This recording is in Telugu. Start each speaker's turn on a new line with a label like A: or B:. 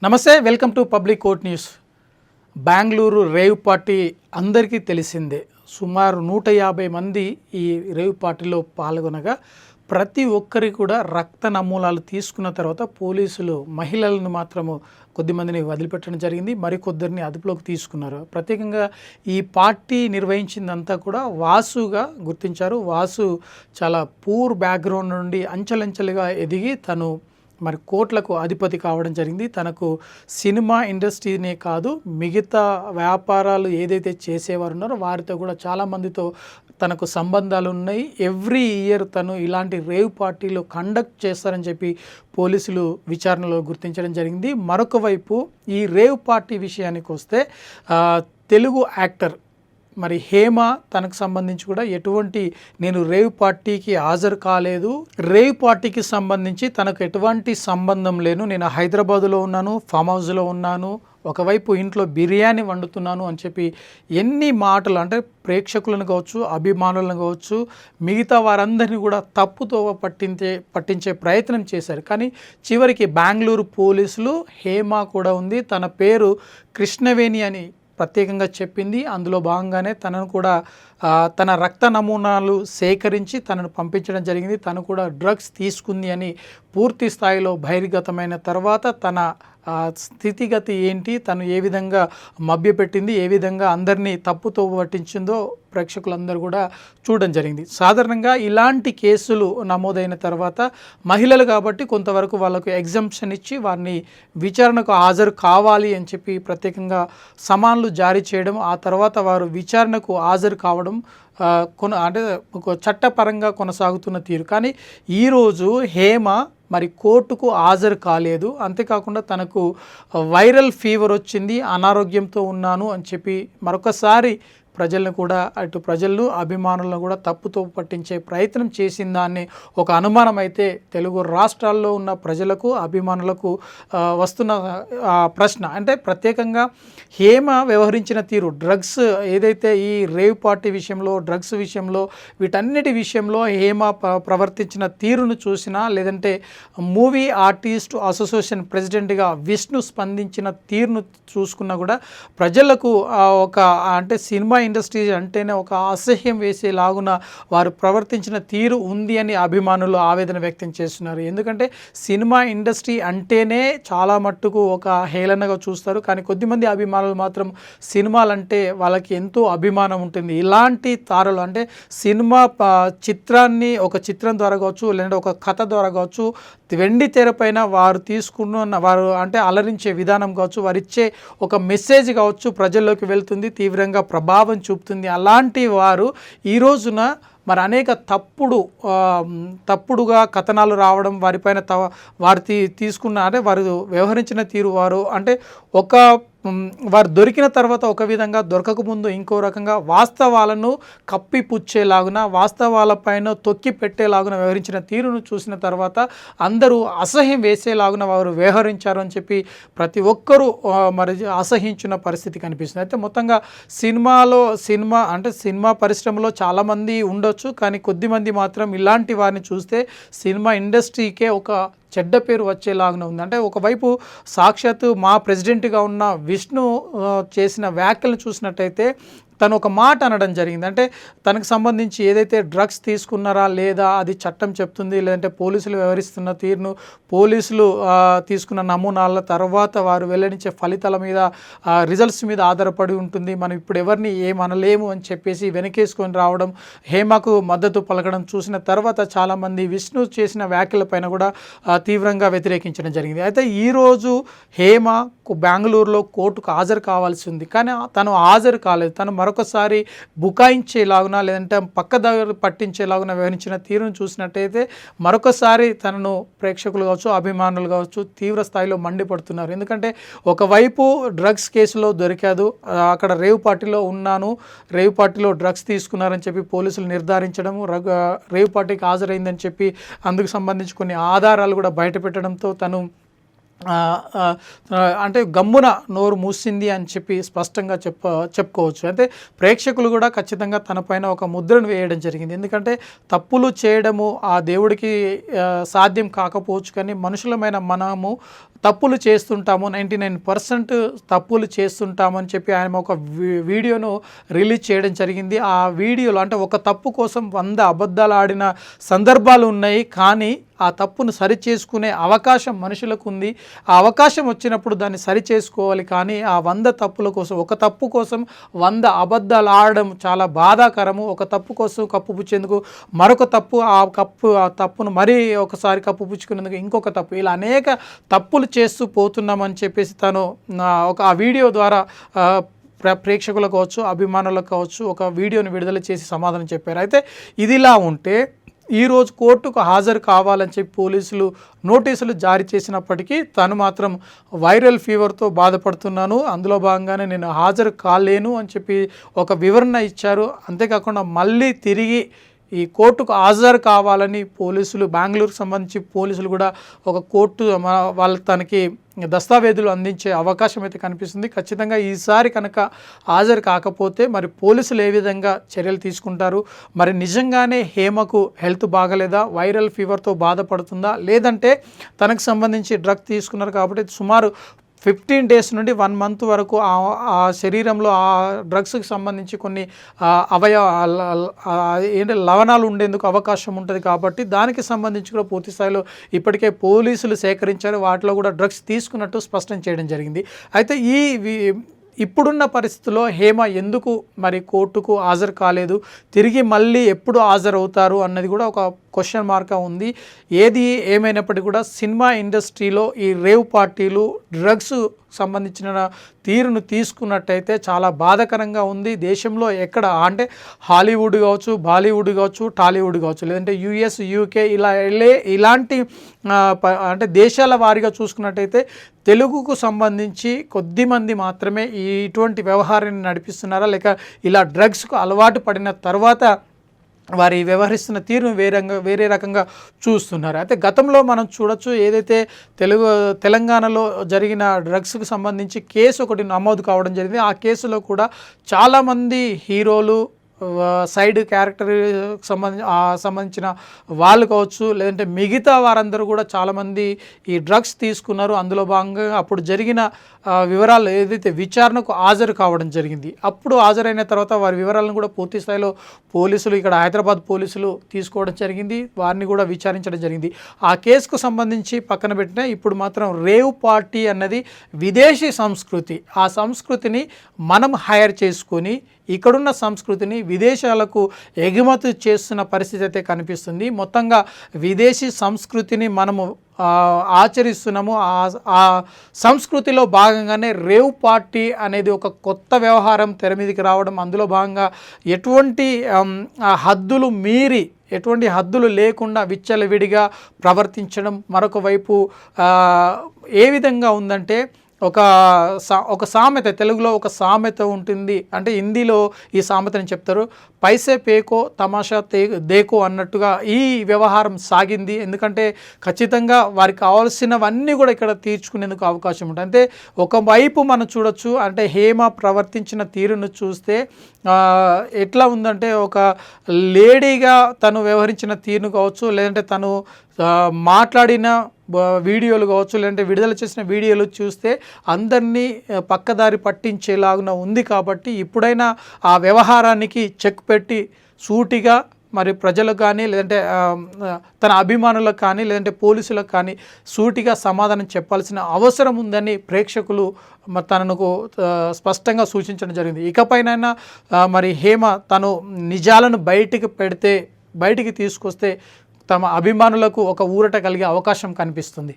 A: నమస్తే, welcome to public court news. Bengaluru rave party అందరికీ తెలిసిందే. సుమారు 150 మంది ఈ రేవ్ పార్టీలో పాల్గొనగా ప్రతి ఒక్కరి కూడా రక్త నమూనాలు తీసుకున్న తర్వాత పోలీసులు మహిళలను మాత్రము కొద్దిమందిని వదిలిపెట్టడం జరిగింది, మరికొద్దిరిని అదుపులోకి తీసుకున్నారు. ప్రత్యేకంగా ఈ పార్టీ నిర్వహించిందంతా కూడా వాసుగా గుర్తించారు. వాసు చాలా పూర్ బ్యాక్గ్రౌండ్ నుండి అంచెలంచెలుగా ఎదిగి తను మరి కోట్లకు అధిపతి కావడం జరిగింది. తనకు సినిమా ఇండస్ట్రీనే కాదు, మిగతా వ్యాపారాలు ఏదైతే చేసేవారు ఉన్నారో వారితో కూడా చాలామందితో తనకు సంబంధాలు ఉన్నాయి. ఎవ్రీ ఇయర్ తను ఇలాంటి రేవ్ పార్టీలు కండక్ట్ చేస్తారని చెప్పి పోలీసులు విచారణలో గుర్తించడం జరిగింది. మరొక వైపు ఈ రేవ్ పార్టీ విషయానికి వస్తే తెలుగు యాక్టర్ మరి హేమ తనకు సంబంధించి కూడా నేను రేవ్ పార్టీకి హాజరు కాలేదు, రేవ్ పార్టీకి సంబంధించి తనకు ఎటువంటి సంబంధం లేను, నేను హైదరాబాదులో ఉన్నాను, ఫామ్ హౌస్లో ఉన్నాను, ఒకవైపు ఇంట్లో బిర్యానీ వండుతున్నాను అని చెప్పి ఎన్ని మాటలు అంటే ప్రేక్షకులను కావచ్చు, అభిమానులను కావచ్చు, మిగతా వారందరినీ కూడా తప్పుతో పట్టించే ప్రయత్నం చేశారు. కానీ చివరికి బెంగళూరు పోలీసులు హేమ కూడా ఉంది, తన పేరు కృష్ణవేణి అని ప్రత్యేకంగా చెప్పింది. అందులో భాగంగానే తనను కూడా తన రక్త నమూనాలు సేకరించి తనను పంపించడం జరిగింది. తను కూడా డ్రగ్స్ తీసుకుంది అని పూర్తి స్థాయిలో బహిర్గతమైన తర్వాత తన స్థితిగతి ఏంటి, తను ఏ విధంగా మభ్యపెట్టింది, ఏ విధంగా అందరినీ తప్పుతో పట్టించిందో ప్రేక్షకులందరూ కూడా చూడడం జరిగింది. సాధారణంగా ఇలాంటి కేసులు నమోదైన తర్వాత మహిళలు కాబట్టి కొంతవరకు వాళ్ళకు ఎగ్జంప్షన్ ఇచ్చి వారిని విచారణకు హాజరు కావాలి అని చెప్పి ప్రత్యేకంగా సమన్లు జారీ చేయడం, ఆ తర్వాత వారు విచారణకు హాజరు కావడం అంటే చట్టపరంగా కొనసాగుతున్న తీరు. కానీ ఈరోజు హేమ మరి కోర్టుకు హాజరు కాలేదు. అంతేకాకుండా తనకు వైరల్ ఫీవర్ వచ్చింది, అనారోగ్యంతో ఉన్నాను అని చెప్పి మరొకసారి ప్రజలను కూడా అటు ప్రజలను అభిమానులను కూడా తప్పుతో పట్టించే ప్రయత్నం చేసిందా అని ఒక అనుమానం అయితే తెలుగు రాష్ట్రాల్లో ఉన్న ప్రజలకు అభిమానులకు వస్తున్న ప్రశ్న. అంటే ప్రత్యేకంగా హేమ వ్యవహరించిన తీరు, డ్రగ్స్ ఏదైతే ఈ రేవ్ పార్టీ విషయంలో, డ్రగ్స్ విషయంలో, వీటన్నిటి విషయంలో హేమ ప్రవర్తించిన తీరును చూసినా, లేదంటే మూవీ ఆర్టిస్ట్ అసోసియేషన్ ప్రెసిడెంట్గా విష్ణు స్పందించిన తీరును చూసుకున్నా కూడా ప్రజలకు ఒక అంటే సినిమా ఇండస్ట్రీ అంటేనే ఒక అసహ్యం వేసేలాగున వారు ప్రవర్తించిన తీరు ఉంది అని అభిమానులు ఆవేదన వ్యక్తం చేస్తున్నారు. ఎందుకంటే సినిమా ఇండస్ట్రీ అంటేనే చాలా మట్టుకు ఒక హేళనగా చూస్తారు. కానీ కొద్దిమంది అభిమానులు మాత్రం సినిమాలంటే వాళ్ళకి ఎంతో అభిమానం ఉంటుంది. ఇలాంటి తారలు అంటే సినిమా చిత్రాన్ని ఒక చిత్రం ద్వారా కావచ్చు, లేదంటే ఒక కథ ద్వారా కావచ్చు, వెండి తెరపైన వారు తీసుకున్న వారు అంటే అలరించే విధానం కావచ్చు, వారిచ్చే ఒక మెసేజ్ కావచ్చు ప్రజల్లోకి వెళ్తుంది, తీవ్రంగా ప్రభావం చూపుతుంది. అలాంటి వారు ఈ రోజున మరి అనేక తప్పుడుగా కథనాలు రావడం, వారిపైన వారు తీసుకున్న అంటే వారు వ్యవహరించిన తీరు, వారు అంటే వారు దొరికిన తర్వాత ఒక విధంగా, దొరకకముందు ఇంకో రకంగా వాస్తవాలను కప్పిపుచ్చేలాగున, వాస్తవాలపైన తొక్కి పెట్టేలాగున వ్యవహరించిన తీరును చూసిన తర్వాత అందరూ అసహ్యం వేసేలాగున వారు వ్యవహరించారు అని చెప్పి ప్రతి ఒక్కరూ మరి అసహించిన పరిస్థితి కనిపిస్తుంది. అయితే మొత్తంగా సినిమా పరిశ్రమలో చాలామంది ఉండొచ్చు, కానీ కొద్దిమంది మాత్రం ఇలాంటి వారిని చూస్తే సినిమా ఇండస్ట్రీకే ఒక చెడ్డ పేరు వచ్చేలాగా ఉంది. అంటే ఒకవైపు సాక్షాత్తు మా ప్రెసిడెంట్గా ఉన్న విష్ణు చేసిన వ్యాఖ్యలను చూసినట్టయితే తను ఒక మాట అనడం జరిగింది. అంటే తనకు సంబంధించి ఏదైతే డ్రగ్స్ తీసుకున్నారా లేదా అది చట్టం చెప్తుంది, లేదంటే పోలీసులు వ్యవహరిస్తున్న తీరును, పోలీసులు తీసుకున్న నమూనాల తర్వాత వారు వెల్లడించే ఫలితాల మీద, రిజల్ట్స్ మీద ఆధారపడి ఉంటుంది, మనం ఇప్పుడు ఎవరిని ఏమనలేము అని చెప్పేసి వెనకేసుకొని రావడం, హేమకు మద్దతు పలకడం చూసిన తర్వాత చాలామంది విష్ణు చేసిన వ్యాఖ్యలపైన కూడా తీవ్రంగా వ్యతిరేకించడం జరిగింది. అయితే ఈరోజు హేమ బెంగళూరులో కోర్టుకు హాజరు కావాల్సి ఉంది, కానీ తను హాజరు కాలేదు. తను మరొకసారి బుకాయించేలాగున, లేదంటే పక్కదారి పట్టించేలాగున వ్యవహరించిన తీరును చూసినట్టయితే మరొకసారి తనను ప్రేక్షకులు కావచ్చు, అభిమానులు కావచ్చు తీవ్ర స్థాయిలో మండిపడుతున్నారు. ఎందుకంటే ఒకవైపు డ్రగ్స్ కేసులో దొరికాదు, అక్కడ రేవ్ పార్టీలో ఉన్నాను, రేవ్ పార్టీలో డ్రగ్స్ తీసుకున్నారని చెప్పి పోలీసులు నిర్ధారించడము, రేవ్ పార్టీకి హాజరైందని చెప్పి అందుకు సంబంధించి కొన్ని ఆధారాలు కూడా బయటపెట్టడంతో తను అంటే గమ్మున నోరు మూసింది అని చెప్పి స్పష్టంగా చెప్పుకోవచ్చు. అంటే ప్రేక్షకులు కూడా ఖచ్చితంగా తనపైన ఒక ముద్రను వేయడం జరిగింది. ఎందుకంటే తప్పులు చేయడము ఆ దేవుడికి సాధ్యం కాకపోవచ్చు, కానీ మనుషులమైన మనము తప్పులు చేస్తుంటాము, 99% తప్పులు చేస్తుంటామని చెప్పి ఆయన ఒక వీడియోను రిలీజ్ చేయడం జరిగింది. ఆ వీడియోలో అంటే ఒక తప్పు కోసం 100 అబద్ధాలు ఆడిన సందర్భాలు ఉన్నాయి. కానీ ఆ తప్పును సరిచేసుకునే అవకాశం మనుషులకు ఉంది. ఆ అవకాశం వచ్చినప్పుడు దాన్ని సరిచేసుకోవాలి. కానీ ఆ 100 తప్పుల కోసం, ఒక తప్పు కోసం 100 అబద్ధాలు ఆడడం చాలా బాధాకరము. ఒక తప్పు కోసం కప్పుపుచ్చేందుకు మరొక తప్పు, ఆ తప్పును మరీ ఒకసారి కప్పుపుచ్చుకునేందుకు ఇంకొక తప్పు, ఇలా అనేక తప్పులు చేస్తూ పోతున్నామని చెప్పేసి తను ఆ వీడియో ద్వారా ప్రేక్షకులకు కావచ్చు, అభిమానులకు కావచ్చు ఒక వీడియోని విడుదల చేసి సమాధానం చెప్పారు. అయితే ఇదిలా ఉంటే ఈరోజు కోర్టుకు హాజరు కావాలని చెప్పి పోలీసులు నోటీసులు జారీ చేసినప్పటికీ తను మాత్రం వైరల్ ఫీవర్తో బాధపడుతున్నాను, అందులో భాగంగానే నేను హాజరు కాలేను అని చెప్పి ఒక వివరణ ఇచ్చారు. అంతేకాకుండా మళ్ళీ తిరిగి ఈ కోర్టుకు హాజరు కావాలని పోలీసులు, బెంగళూరుకు సంబంధించి పోలీసులు కూడా ఒక కోర్టు వాళ్ళకి తనకి దస్తావేజులు అందించే అవకాశం అయితే కనిపిస్తుంది. ఖచ్చితంగా ఈసారి కనుక హాజరు కాకపోతే మరి పోలీసులు ఏ విధంగా చర్యలు తీసుకుంటారు, మరి నిజంగానే హేమకు హెల్త్ బాగలేదా, వైరల్ ఫీవర్తో బాధపడుతుందా, లేదంటే తనకు సంబంధించి డ్రగ్ తీసుకున్నారు కాబట్టి సుమారు 15 days నుండి 1 month వరకు ఆ శరీరంలో ఆ డ్రగ్స్కి సంబంధించి కొన్ని లవణాలు ఉండేందుకు అవకాశం ఉంటుంది కాబట్టి దానికి సంబంధించి కూడా పూర్తి స్థాయిలో ఇప్పటికే పోలీసులు సేకరించారు. వాటిలో కూడా డ్రగ్స్ తీసుకున్నట్టు స్పష్టం చేయడం జరిగింది. అయితే ఇప్పుడున్న పరిస్థితుల్లో హేమ ఎందుకు మరి కోర్టుకు హాజరు కాలేదు, తిరిగి మళ్ళీ ఎప్పుడు హాజరవుతారు అన్నది కూడా ఒక క్వశ్చన్ మార్క్గా ఉంది. ఏది ఏమైనప్పటికీ కూడా సినిమా ఇండస్ట్రీలో ఈ రేవ్ పార్టీలు, డ్రగ్స్ సంబంధించిన తీరును తీసుకున్నట్టయితే చాలా బాధాకరంగా ఉంది. దేశంలో ఎక్కడ అంటే హాలీవుడ్ కావచ్చు, బాలీవుడ్ కావచ్చు, టాలీవుడ్ కావచ్చు, లేదంటే US, UK ఇలాంటి అంటే దేశాల వారీగా చూసుకున్నట్టయితే తెలుగుకు సంబంధించి కొద్దిమంది మాత్రమే ఇటువంటి వ్యవహారాన్ని నడిపిస్తున్నారా, లేక ఇలా డ్రగ్స్కు అలవాటు పడిన తర్వాత వారి వ్యవహరిస్తున్న తీరును వేరే రకంగా చూస్తున్నారు. అయితే గతంలో మనం చూడొచ్చు, ఏదైతే తెలంగాణలో జరిగిన డ్రగ్స్కి సంబంధించి కేసు ఒకటి నమోదు కావడం జరిగింది. ఆ కేసులో కూడా చాలామంది హీరోలు, సైడ్ క్యారెక్టర్ సంబంధించిన వాళ్ళు కావచ్చు, లేదంటే మిగతా వారందరూ కూడా చాలామంది ఈ డ్రగ్స్ తీసుకున్నారు. అందులో భాగంగా అప్పుడు జరిగిన వివరాలు ఏదైతే విచారణకు హాజరు కావడం జరిగింది. అప్పుడు హాజరైన తర్వాత వారి వివరాలను కూడా పూర్తి స్థాయిలో పోలీసులు, ఇక్కడ హైదరాబాద్ పోలీసులు తీసుకోవడం జరిగింది. వారిని కూడా విచారించడం జరిగింది. ఆ కేసుకు సంబంధించి పక్కన పెట్టినా ఇప్పుడు మాత్రం రేవ్ పార్టీ అన్నది విదేశీ సంస్కృతి. ఆ సంస్కృతిని మనం హైర్ చేసుకొని ఇక్కడున్న సంస్కృతిని విదేశాలకు ఎగుమతి చేస్తున్న పరిస్థితి అయితే కనిపిస్తుంది. మొత్తంగా విదేశీ సంస్కృతిని మనము ఆచరిస్తున్నాము. ఆ సంస్కృతిలో భాగంగానే రేవ్ పార్టీ అనేది ఒక కొత్త వ్యవహారం తెర మీదకి రావడం, అందులో భాగంగా ఎటువంటి హద్దులు లేకుండా విచ్చలవిడిగా ప్రవర్తించడం. మరొక వైపు ఏ విధంగా ఉందంటే ఒక సామెత, తెలుగులో ఒక సామెత ఉంటుంది, అంటే హిందీలో ఈ సామెతని చెప్తారు, పైసే పేకో తమాషా దేకో అన్నట్టుగా ఈ వ్యవహారం సాగింది. ఎందుకంటే ఖచ్చితంగా వారికి కావాల్సినవన్నీ కూడా ఇక్కడ తీర్చుకునేందుకు అవకాశం ఉంటుంది. అంటే ఒకవైపు మనం చూడొచ్చు, అంటే హేమ ప్రవర్తించిన తీరును చూస్తే ఎట్లా ఉందంటే ఒక లేడీగా తను వ్యవహరించిన తీరును కావచ్చు, లేదంటే తను మాట్లాడిన వీడియోలు కావచ్చు, లేదంటే విడుదల చేసిన వీడియోలు చూస్తే అందరినీ పక్కదారి పట్టించేలాగున ఉంది. కాబట్టి ఇప్పుడైనా ఆ వ్యవహారానికి చెక్ పెట్టి సూటిగా మరి ప్రజలకు కానీ, లేదంటే తన అభిమానులకు కానీ, లేదంటే పోలీసులకు కానీ సూటిగా సమాధానం చెప్పాల్సిన అవసరం ఉందని ప్రేక్షకులు తనకు స్పష్టంగా సూచించడం జరిగింది. ఇకపైనైనా మరి హేమ తను నిజాలను బయటికి తీసుకొస్తే తమ అభిమానులకు ఒక ఊరట కలిగే అవకాశం కనిపిస్తుంది.